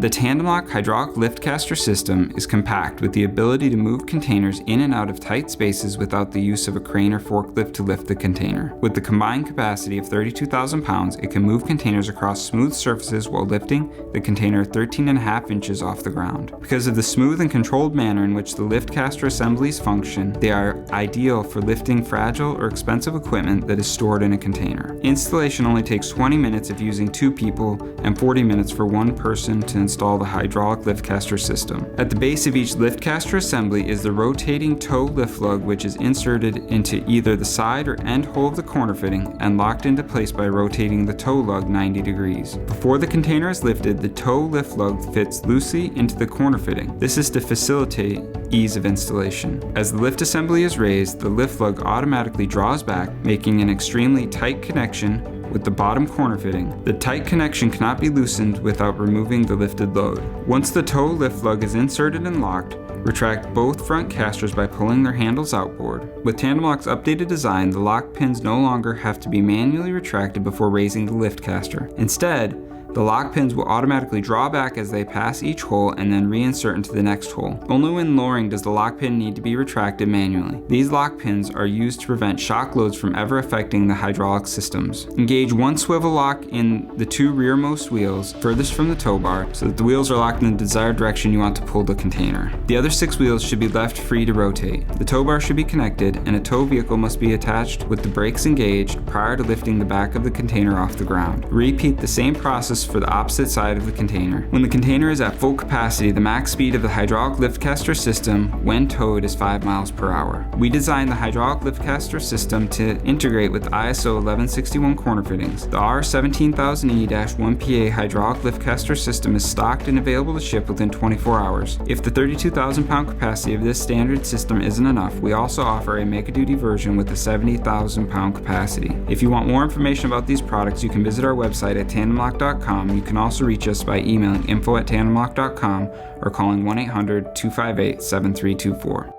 The Tandemloc hydraulic lift caster system is compact with the ability to move containers in and out of tight spaces without the use of a crane or forklift to lift the container. With the combined capacity of 32,000 pounds, it can move containers across smooth surfaces while lifting the container 13.5 inches off the ground. Because of the smooth and controlled manner in which the lift caster assemblies function, they are ideal for lifting fragile or expensive equipment that is stored in a container. Installation only takes 20 minutes if using 2 people and 40 minutes for 1 person to install the hydraulic lift caster system. At the base of each lift caster assembly is the rotating toe lift lug, which is inserted into either the side or end hole of the corner fitting and locked into place by rotating the toe lug 90 degrees. Before the container is lifted, the toe lift lug fits loosely into the corner fitting. This is to facilitate ease of installation. As the lift assembly is raised, the lift lug automatically draws back, making an extremely tight connection with the bottom corner fitting. The tight connection cannot be loosened without removing the lifted load. Once the toe lift lug is inserted and locked, retract both front casters by pulling their handles outboard. With Tandemloc's updated design, the lock pins no longer have to be manually retracted before raising the lift caster. Instead, the lock pins will automatically draw back as they pass each hole and then reinsert into the next hole. Only when lowering does the lock pin need to be retracted manually. These lock pins are used to prevent shock loads from ever affecting the hydraulic systems. Engage one swivel lock in the 2 rearmost wheels furthest from the tow bar so that the wheels are locked in the desired direction you want to pull the container. The other 6 wheels should be left free to rotate. The tow bar should be connected and a tow vehicle must be attached with the brakes engaged prior to lifting the back of the container off the ground. Repeat the same process for the opposite side of the container. When the container is at full capacity, the max speed of the hydraulic lift caster system when towed is 5 miles per hour. We designed the hydraulic lift caster system to integrate with ISO 1161 corner fittings. The R17000E-1PA hydraulic lift caster system is stocked and available to ship within 24 hours. If the 32,000 pound capacity of this standard system isn't enough, we also offer a mega duty version with a 70,000 pound capacity. If you want more information about these products, you can visit our website at tandemloc.com. You can also reach us by emailing info@tandemloc.com or calling 1-800-258-7324.